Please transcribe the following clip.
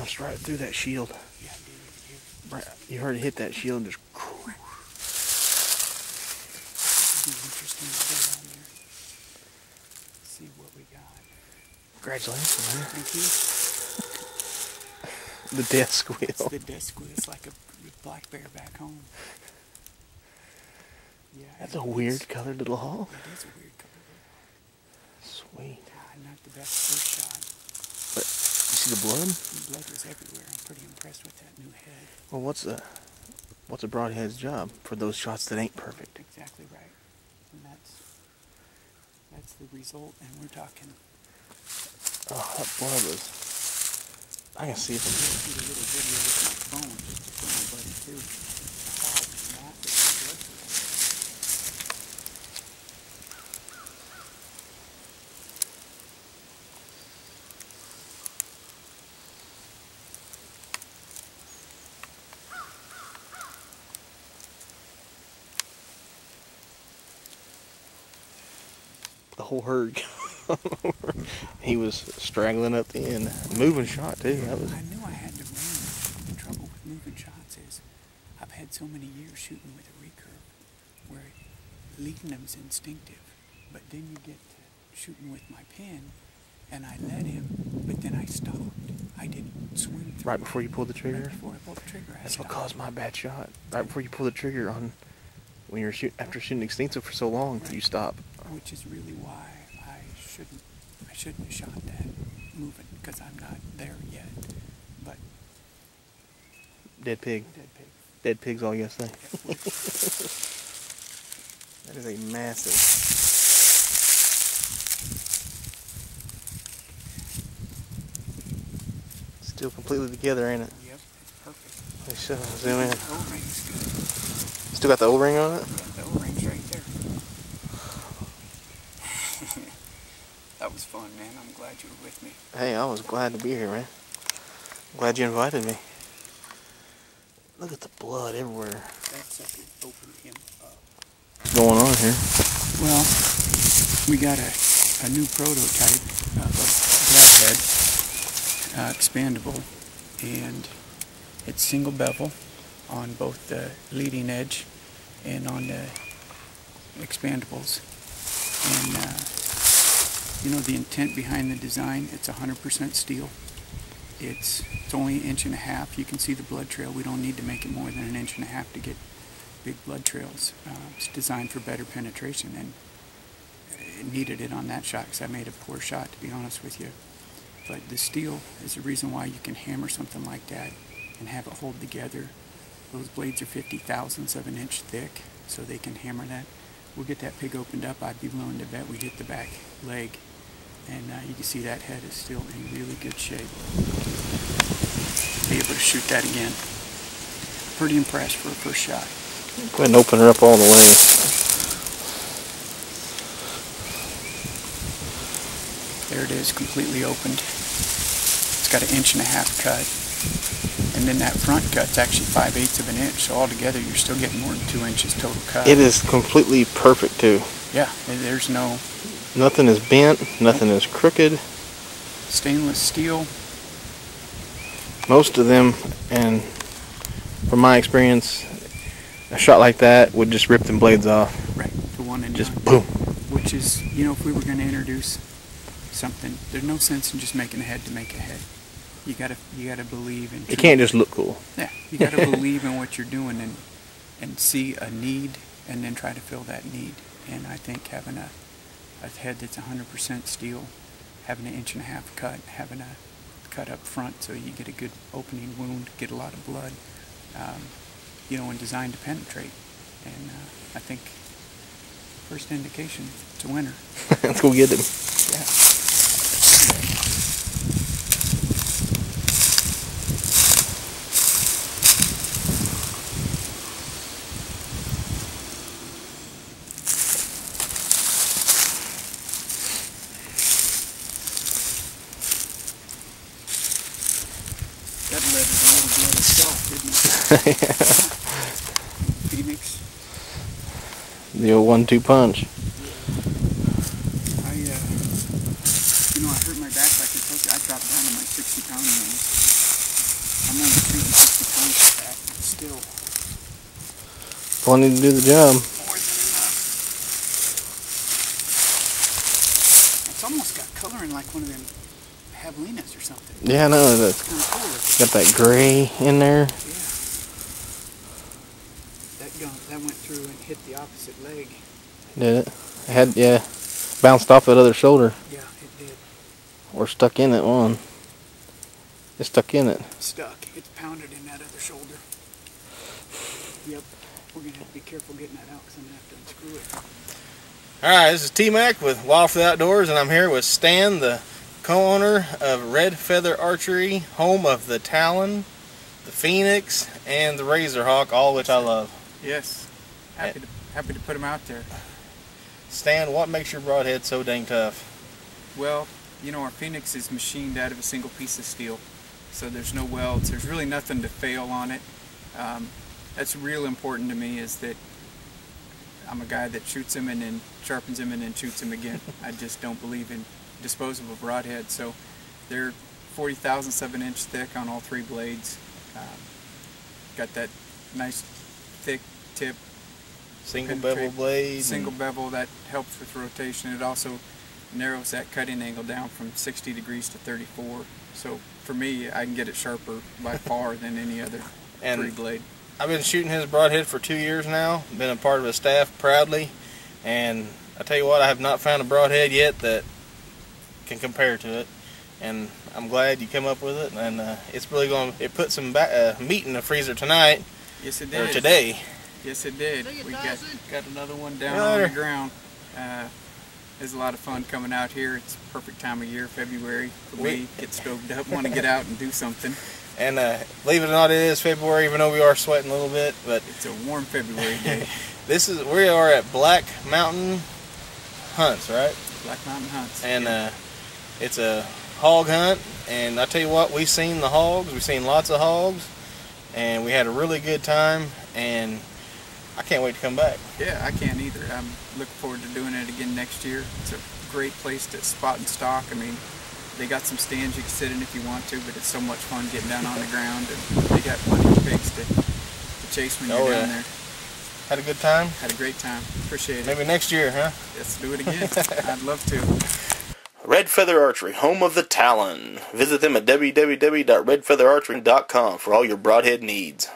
bounced right through that shield. Yeah, it did. Right, you heard it hit that shield and just. It'd be interesting to go down there. See what we got. Congratulations, man. Thank you. The death squeal. It's the death squeal. It's like a black bear back home. Yeah. That's a weird colored little hog. It is a weird colored little hog. Sweet. Not the best first shot. But you see the blood? The blood was everywhere. I'm pretty impressed with that new head. Well, what's a broadhead's job for those shots that ain't perfect? Exactly right. And that's the result. And we're talking. Oh, that blood was. I can see it. I did a little video with my phone just to show my buddy too. The hog is massive. Blood flow. The whole herd. He was straggling up the end. Moving shot too. That was. I knew I had to run. The trouble with moving shots is I've had so many years shooting with a recurve where leading them's instinctive, but then you get to shooting with my pin and I let him, but then I stopped. I didn't swing through. Right before you pulled the trigger? Right before I pulled the trigger, I That's stopped. what caused my bad shot. Right before you pull the trigger on, when you're after shooting extensive for so long, Right. you stop. Which is really why I shouldn't have shot that moving, because I'm not there yet. But Dead pig. dead pig. Dead pig's all you gotta say. That is a massive. Still completely together, ain't it? Yep, it's perfect. Let me zoom in. The O-ring's good. Still got the O-ring on it? Yeah, the O-ring's right there. That was fun, man. I'm glad you were with me. Hey, I was glad to be here, man. Glad you invited me. Look at the blood everywhere. That sucker opened him up. What's going on here? Well, we got a new prototype of a bloodhead, expandable, and it's single bevel on both the leading edge and on the expandables. And you know the intent behind the design, it's 100% steel. It's only 1.5 inches. You can see the blood trail. We don't need to make it more than 1.5 inches to get big blood trails. It's designed for better penetration, and it needed it on that shot because I made a poor shot, to be honest with you. But the steel is the reason why you can hammer something like that and have it hold together. Those blades are 50 thousandths of an inch thick, so they can hammer that. We'll get that pig opened up. I'd be willing to bet we hit the back leg. And you can see that head is still in really good shape. Be able to shoot that again. Pretty impressed for a first shot. Go ahead and open her up all the way. There it is, completely opened. It's got 1.5 inches cut. And then that front cut's actually 5/8 of an inch. So altogether, you're still getting more than 2 inches total cut. It is completely perfect too. Yeah, there's no... Nothing is bent, nothing is crooked. Stainless steel. Most of them, and from my experience, a shot like that would just rip them blades off. Right, the one and just done. Boom. Which is, you know, if we were going to introduce something, there's no sense in just making a head to make a head. You gotta believe in. It can't just look cool. Yeah, you gotta believe in what you're doing and see a need and then try to fill that need. And I think having a head that's 100% steel, having 1.5 inches cut, having a cut up front so you get a good opening wound, get a lot of blood, you know, and designed to penetrate. And I think first indication, it's a winner. Let's go get him. Yeah. That led to the little blood itself, didn't it? Phoenix. The old 1-2 punch. You know, I hurt my back like I told you. I dropped down to my 60-pound range. I'm only shooting 60 pounds with that, but still Plenty to do the job. more than enough. It's almost got coloring like one of them javelinas or something. Yeah, I know. That's Kind of cool looking. got that gray in there. Yeah. That went through and hit the opposite leg. Did it? It had, yeah, bounced off that other shoulder. Yeah, it did. Or stuck in it one. It's stuck in it. Stuck. It's pounded in that other shoulder. Yep. We're going to have to be careful getting that out because I'm going to have to unscrew it. Alright, this is T-Mac with Wild for the Outdoors, and I'm here with Stan, the co-owner of Red Feather Archery, home of the Talon, the Phoenix, and the Razor Hawk, all of which I love. Yes. Happy to put them out there. Stan, what makes your broadhead so dang tough? Well, you know, our Phoenix is machined out of a single piece of steel, so there's no welds. There's really nothing to fail on it. That's real important to me, is that I'm a guy that shoots them and then sharpens them and then shoots them again. I just don't believe in disposable broadheads. So they're 40 thousandths of an inch thick on all three blades. Got that nice thick tip. Single bevel blade. Single bevel, that helps with rotation. It also narrows that cutting angle down from 60 degrees to 34. So for me, I can get it sharper by far than any other three blade. I've been shooting his broadhead for 2 years now. Been a part of his staff proudly, and I tell you what, I have not found a broadhead yet that can compare to it. And I'm glad you came up with it. And it's really going. It put some meat in the freezer tonight. Yes, it did. Or today. Yes, it did. We got another one down on the ground. There's a lot of fun coming out here. It's the perfect time of year, February, for me. Get stoked up, want to get out and do something. And believe it or not, it is February, even though we are sweating a little bit. But it's a warm February day. We are at Black Mountain Hunts, right? Black Mountain Hunts. And it's a hog hunt. And I tell you what, we've seen the hogs. We've seen lots of hogs, and we had a really good time. And I can't wait to come back. Yeah, I can't either. I'm looking forward to doing it again next year. It's a great place to spot and stalk. I mean, they got some stands you can sit in if you want to, but it's so much fun getting down on the ground, and they got plenty of pigs to chase when you're down there. Had a good time? Had a great time. Appreciate it. Maybe next year, huh? Let's do it again. I'd love to. Red Feather Archery, home of the Talon. Visit them at www.redfeatherarchery.com for all your broadhead needs.